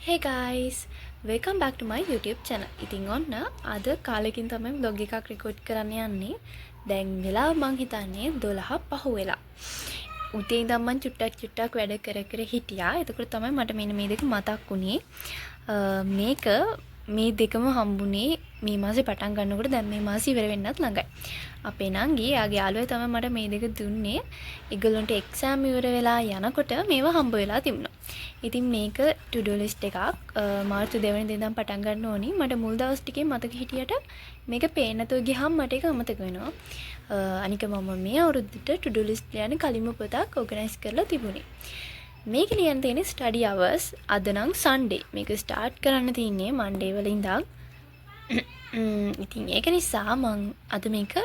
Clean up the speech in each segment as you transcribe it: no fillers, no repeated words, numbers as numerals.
Hey guys, welcome back to my YouTube channel. ඉතින් ඔන්න අද කාලෙකින් තමයි vlog එකක් record කරන්න යන්නේ. දැන් වෙලාව මං හිතන්නේ 12:05 වෙලා. උදේ ඉඳන් මං චුට්ටක් වැඩ කර හිටියා. එතකොට තමයි මට මෙන්න මේ දෙක මතක් වුණේ. මේක මේ දෙකම හම්බුනේ මේ මාසේ පටන් ගන්නකොට දැන් මේ මාසේ ඉවර වෙන්නත් ළඟයි. අපේ නංගී යාගේ යාළුවා තමයි මට මේ දෙක දුන්නේ. ඒගොල්ලන්ට එක්සෑම් ඉවර වෙලා යනකොට මේවා හම්බ වෙලා තිබුණා. ඉතින් මේක to do list එකක්. මාර්තු 2 වෙනිදා ඉඳන් පටන් ගන්න ඕනි. මට මුල් දවස් ටිකේ මතක හිටියට මේක පේන්න නැතුව ගියාම මට ඒක අමතක වෙනවා. අනික මම මේ අවුරුද්දට to do list ලියන්න කලින්ම පොතක් organize කරලා තිබුණේ. මේක ලියන්න තියෙන්නේ study hours. අද නම් Sunday. මේක start කරන්න තියෙන්නේ Monday වල ඉඳන්. ඉතින් ඒක නිසා මම අද මේක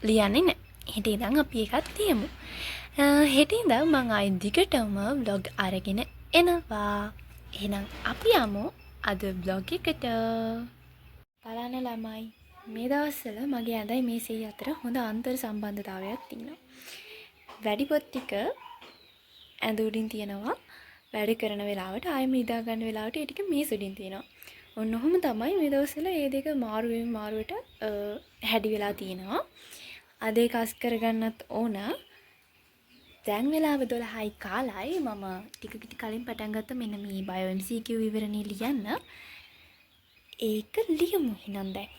ලියන්නේ නැහැ. හෙට ඉඳන් අපි එකක් තියමු. හෙට ඉඳන් මම ආයි දිගටම vlog අරගෙන එනවා. එහෙනම් අපි යමු අද vlog එකට. බලන්න ළමයි. මේ දවස්වල මගේ ඇඳයි මේසෙයි අතර හොඳ අන්තර් සම්බන්ධතාවයක් තියෙනවා. වැඩි පොත් ටික ඇඳ උඩින් තියෙනවා. වැඩ කරන වෙලාවට ආයෙම නිදා ගන්න වෙලාවට ඒ ටික මේස උඩින් තියෙනවා. ඔන්න ඔහොම තමයි මේ දවස්වල මේ දෙක මාරුවෙන් මාරුවට හැඩි වෙලා තියෙනවා. අද ඒක අස් කරගන්නත් ඕන. දැන් වෙලාව 12යි කාලයි. මම ටික කලින් පටන් ගත්ත මෙන්න මේ බයෝ MCQ විවරණේ ලියන්න. ඒක ලියමු එහෙනම් දැන්.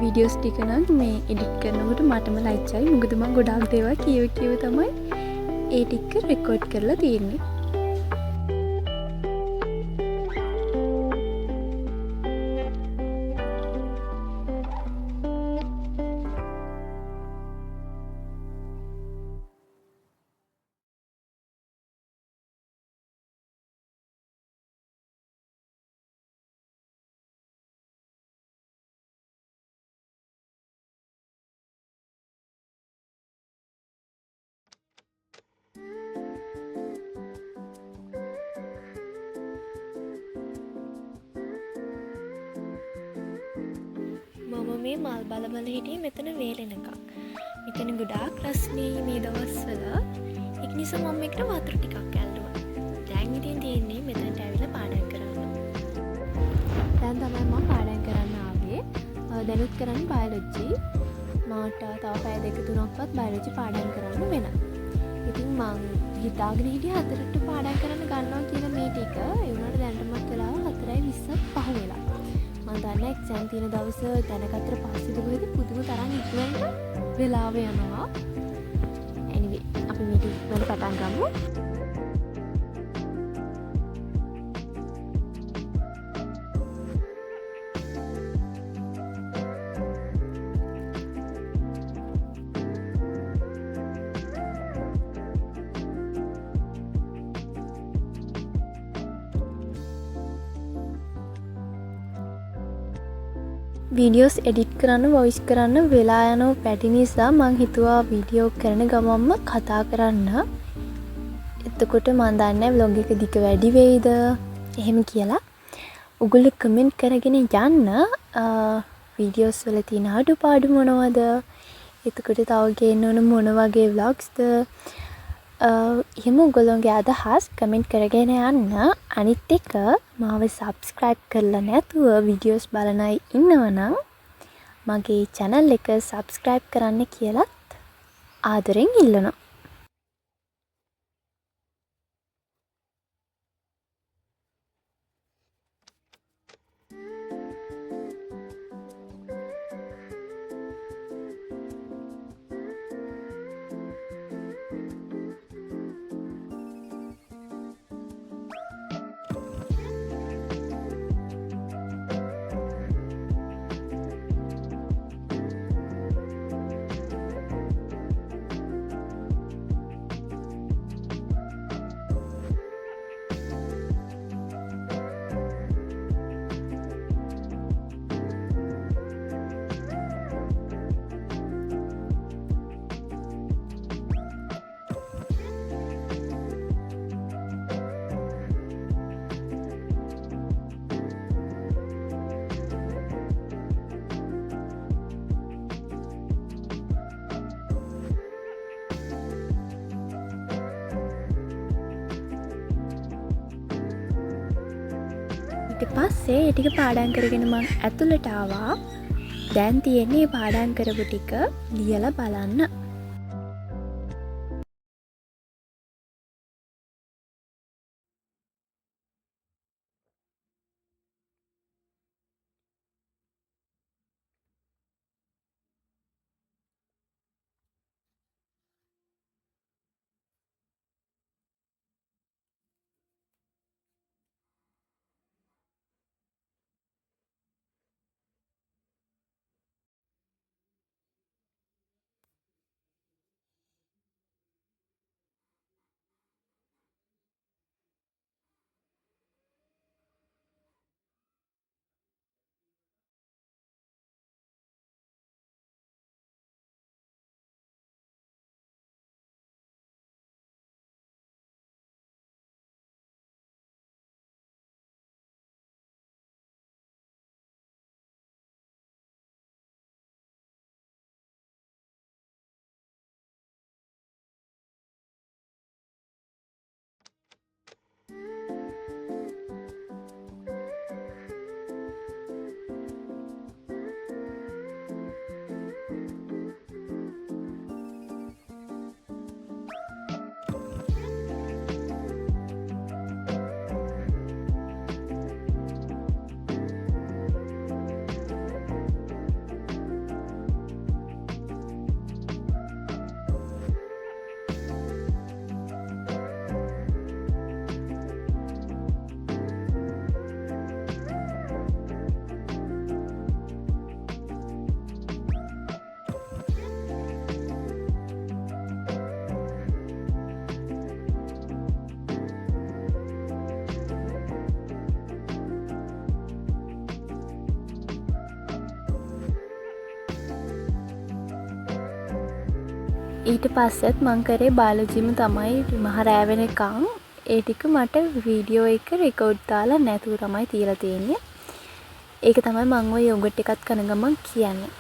වීඩියෝස් ටික නම් මේ එඩිට් කරනකොට මටම ලයිචයි. මොකද මම ගොඩාක් දේවල් කියව තමයි ඒ ටික රෙකෝඩ් කරලා තියෙන්නේ. මම මේ මල් බල හිටියේ මෙතන වේලෙනකම්. මෙතන ගොඩාක් රස්නේ මේ දවස්වල. ඒක නිසා මම මේකට වතුර ටිකක් ඇල්ලුවා. දැන් ඉතින් තියෙන්නේ මෙතනට ඇවිල්ලා පාඩම් කරන්න. දැන් තමයි මම පාඩම් කරන්න ආවේ. දැනුත් කරන්නේ බයොලොජි. මට තව පැය දෙක තුනක්වත් බයොලොජි පාඩම් කරන්න වෙනවා. ඉතින් මං හිතාගෙන හිටියේ 4ට පාඩම් කරන්න ගන්නවා කියන මේ ටික. ඒ වුණාට දැනටමත් වෙලාව 4:20ක් පහ බලන්න එක්සෑම් තියෙන දවස දැනගත්තට පස්සේද කොහෙද පුදුම තරම් ඉක්මනට වෙලාව යනවා. anyway අපි මේක ඉක්මනට පටන් ගමු. වීඩියෝස් එඩිට් කරන්න වොයිස් කරන්න වෙලා යනවා පැටි නිසා මං හිතුවා වීඩියෝ කරන ගමන්ම කතා කරන්න. එතකොට මන් දන්නේ vlog එක දිග වැඩි වෙයිද එහෙම කියලා. ඔයගොල්ලෝ කමෙන්ට් කරගෙන යන්න වීඩියෝස් වල තියෙන අඩුපාඩු මොනවද? එතකොට තව ගේන්න ඕන මොන වගේ vlogsද? එහෙම ඔයගොල්ලෝගේ අදහස් කමෙන්ට් කරගෙන යන්න. අනිත් එක මාව subscribe කරලා නැතුව වීඩියෝස් බලන අය ඉන්නවනම් මගේ channel එක subscribe කරන්න කියලාත් ආදරෙන් ඉල්ලනවා. ඊට පස්සේ ඒ ටික පාඩම් කරගෙන මම ඇතුළට ආවා. දැන් තියෙන්නේ පාඩම් කරපු ටික ලියලා බලන්න. ඊට පස්සෙත් මං කරේ බයොලොජිම තමයි මහ රෑ වෙනකන්. ඒ ටික මට වීඩියෝ එක රෙකෝඩ් දාලා නැතුව තමයි තියලා තියෙන්නේ. ඒක තමයි මං ඔය යෝගට් එකත් කන ගමන් කියන්නේ.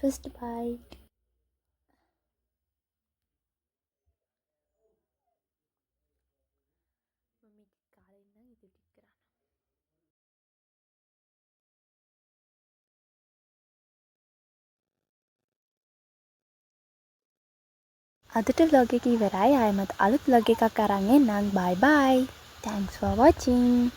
First bite. අදට vlog එක ඉවරයි. ආයෙමත් අලුත් vlog එකක් අරන් එන්නම්. bye bye. Thanks for watching.